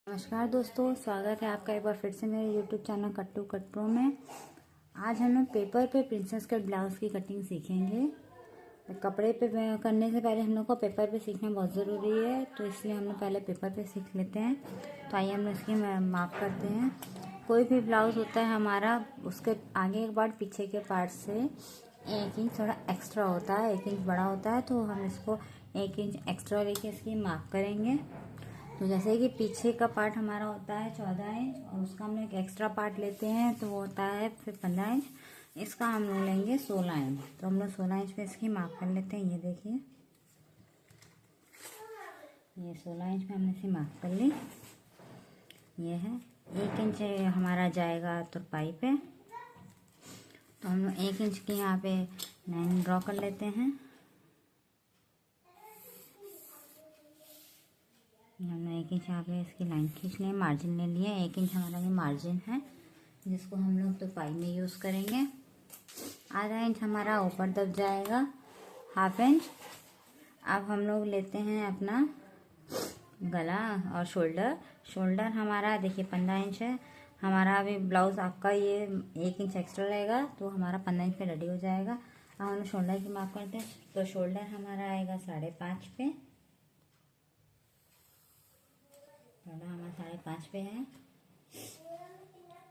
नमस्कार दोस्तों, स्वागत है आपका एक बार फिर से मेरे YouTube चैनल कट्टू कट में। आज हम लोग पेपर पे प्रिंसेस कट ब्लाउज़ की कटिंग सीखेंगे। कपड़े पे करने से पहले हम लोग को पेपर पे सीखना बहुत ज़रूरी है, तो इसलिए हम लोग पहले पेपर पे सीख लेते हैं। तो आइए हम लोग इसकी माप करते हैं। कोई भी ब्लाउज़ होता है हमारा, उसके आगे के पार्ट पीछे के पार्ट से 1 इंच थोड़ा एक्स्ट्रा होता है, 1 इंच बड़ा होता है, तो हम इसको 1 इंच एक्स्ट्रा लेके इसकी माप करेंगे। तो जैसे कि पीछे का पार्ट हमारा होता है 14 इंच और उसका हम लोग एक एक्स्ट्रा पार्ट लेते हैं तो वो होता है फिर 15 इंच। इसका हम लोग लेंगे 16 इंच। तो हम लोग 16 इंच पे इसकी माप कर लेते हैं। ये देखिए, ये 16 इंच पे हमने इसे माप कर ली। ये है 1 इंच हमारा जाएगा तुरपाई पे, तो हम लोग 1 इंच की यहाँ पे लाइन ड्रॉ कर लेते हैं। हमने 1 इंच यहाँ पे इसकी लाइन खींच ली, मार्जिन ले लिया। 1 इंच हमारा ये मार्जिन है जिसको हम लोग तुरपाई में यूज़ करेंगे। आधा इंच हमारा ऊपर दब जाएगा, ½ इंच। अब हम लोग लेते हैं अपना गला और शोल्डर हमारा देखिए 15 इंच है हमारा। अभी ब्लाउज़ आपका ये 1 इंच एक्स्ट्रा रहेगा तो हमारा 15 इंच पे रेडी हो जाएगा। अब हम शोल्डर की माप करते हैं, तो शोल्डर हमारा आएगा 5.5 पे। हमारा 5.5 पे है।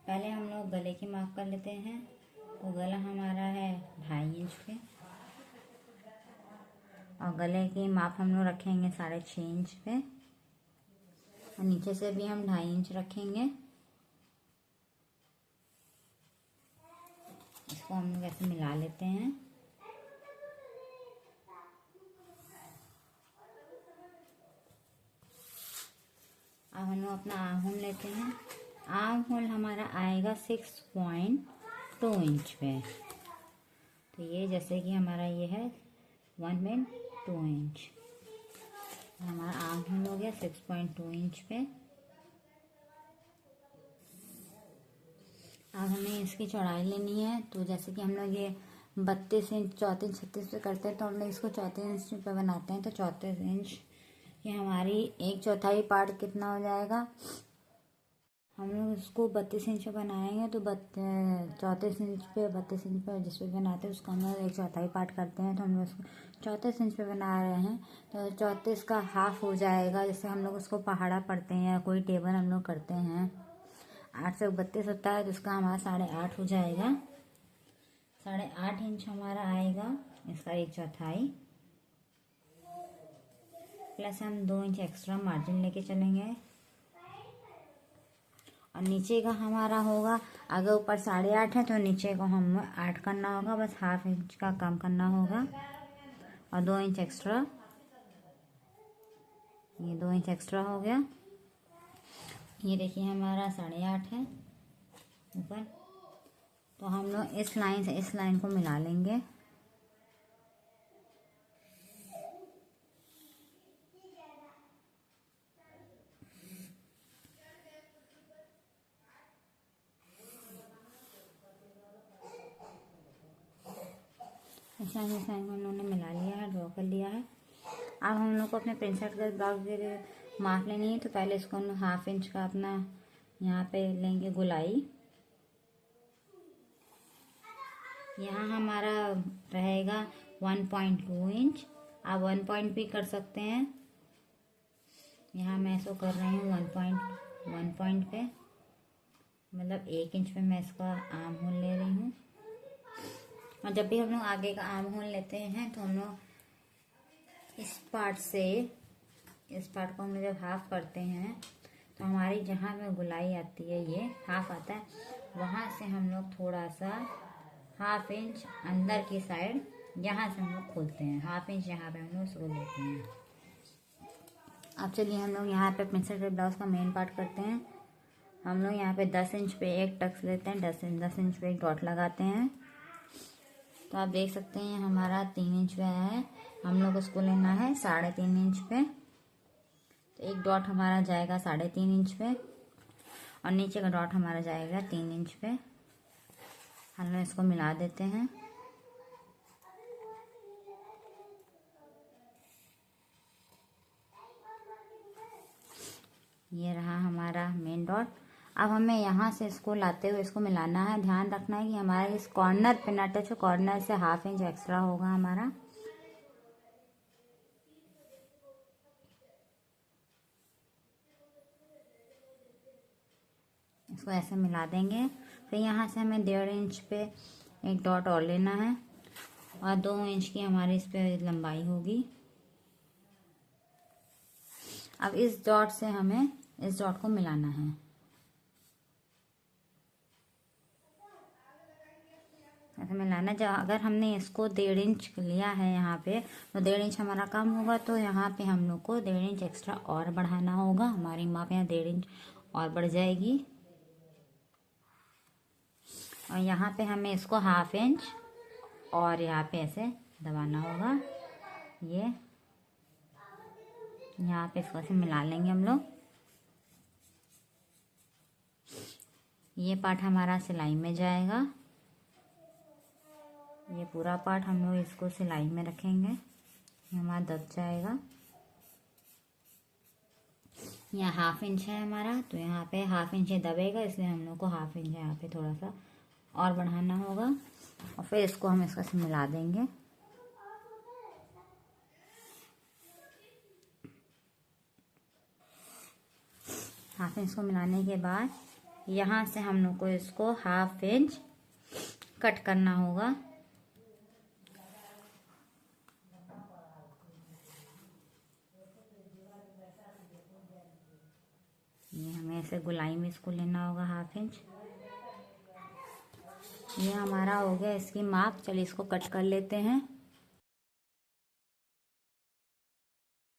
पहले हम लोग गले की माप कर लेते हैं, तो गला हमारा है 2.5 इंच पे और गले की माप हम लोग रखेंगे 6.5 इंच पे और नीचे से भी हम 2.5 इंच रखेंगे। इसको हम लोग ऐसे मिला लेते हैं। अब हम लोग अपना आर्म होल लेते हैं। आर्म होल हमारा आएगा 6.2 इंच पे। तो ये जैसे कि हमारा ये है 1.2 इंच, हमारा आर्म होल हो गया 6.2 इंच पे। अब हमें इसकी चौड़ाई लेनी है, तो जैसे कि हम लोग ये 32 इंच 34 36 पे करते हैं, तो हम लोग इसको 34 इंच पे बनाते हैं। तो 34 इंच ये हमारी 1/4 पार्ट कितना हो जाएगा। हम लोग इसको 32 इंच पे बनाएंगे तो 34 इंच पे 32 इंच पे जिस पे बनाते हैं उसको हम लोग 1/4 पार्ट करते हैं। तो हम लोग इसको 34 इंच पे बना रहे हैं, तो 34 का ½ हो जाएगा। जैसे हम लोग उसको पहाड़ा पढ़ते हैं या कोई टेबल हम लोग करते हैं, 8 से 32 होता है, तो उसका हमारा 8.5 हो जाएगा। 8.5 इंच हमारा आएगा इसका 1/4 प्लस हम 2 इंच एक्स्ट्रा मार्जिन लेके चलेंगे। और नीचे का हमारा होगा, अगर ऊपर 8.5 है तो नीचे को हम 8 करना होगा, बस ½ इंच का कम करना होगा और 2 इंच एक्स्ट्रा। ये 2 इंच एक्स्ट्रा हो गया। ये देखिए हमारा 8.5 है ऊपर, तो हम लोग इस लाइन से इस लाइन को मिला लेंगे। इस लाइन को हम लोगों ने मिला लिया है, ड्रॉ कर लिया है। अब हम लोग को अपने प्रिंसेस कट ब्लाउज के लिए माप लेनी है, तो पहले इसको हम ½ इंच का अपना यहाँ पे लेंगे गोलाई। यहाँ हमारा रहेगा 1.2 इंच। आप 1 पॉइंट भी कर सकते हैं। यहाँ मैं इसको कर रही हूँ 1 पॉइंट पे, मतलब 1 इंच पे मैं इसका आर्म होल ले रही हूँ। और जब भी हम लोग आगे का आर्म होल लेते हैं तो हम लोग इस पार्ट से इस पार्ट को हम लोग जब ½ करते हैं तो हमारी जहाँ पे गोलाई आती है, ये ½ आता है, वहाँ से हम लोग थोड़ा सा ½ इंच अंदर की साइड यहाँ से हम लोग खोलते हैं। ½ इंच यहाँ पे हम लोग इसको लेते हैं। अब चलिए हम लोग यहाँ पे प्रिंसेस कट ब्लाउज का मेन पार्ट करते हैं। हम लोग यहाँ पे 10 इंच पे एक टक्स लेते हैं, 10 इंच पे एक डॉट लगाते हैं। तो आप देख सकते हैं हमारा 3 इंच पे आया है, हम लोग उसको लेना है 3.5 इंच पे। तो एक डॉट हमारा जाएगा 3.5 इंच पे और नीचे का डॉट हमारा जाएगा 3 इंच पे। हम लोग इसको मिला देते हैं। ये रहा हमारा मेन डॉट। अब हमें यहाँ से इसको लाते हुए इसको मिलाना है। ध्यान रखना है कि हमारे इस कॉर्नर पे ना टच हो, कॉर्नर से 1/2 इंच एक्स्ट्रा होगा हमारा। इसको ऐसे मिला देंगे। फिर यहाँ से हमें 1.5 इंच पे एक डॉट और लेना है और 2 इंच की हमारी इस पे लंबाई होगी। अब इस डॉट से हमें इस डॉट को मिलाना है। ऐसे मिलाना। जब अगर हमने इसको 1.5 इंच लिया है यहाँ पे, तो 1.5 इंच हमारा कम होगा, तो यहाँ पे हम लोग को 1.5 इंच एक्स्ट्रा और बढ़ाना होगा। हमारी माप यहाँ 1.5 इंच और बढ़ जाएगी। और यहाँ पे हमें इसको 1/2 इंच और यहाँ पे ऐसे दबाना होगा। ये यहाँ पे इसको ऐसे मिला लेंगे हम लोग। ये पार्ट हमारा सिलाई में जाएगा। ये पूरा पार्ट हम लोग इसको सिलाई में रखेंगे। ये हमारा दब जाएगा। यहाँ 1/2 इंच है हमारा, तो यहाँ पे 1/2 इंच दबेगा, इसलिए हम लोग को 1/2 इंच यहाँ पे थोड़ा सा और बढ़ाना होगा। और फिर इसको हम इसका से मिला देंगे। हाफ इंच को मिलाने के बाद यहाँ से हम लोग को इसको 1/2 इंच कट करना होगा। ये हमें ऐसे गोलाई में इसको लेना होगा 1/2 इंच। ये हमारा हो गया इसकी माप। चलिए इसको कट कर लेते हैं।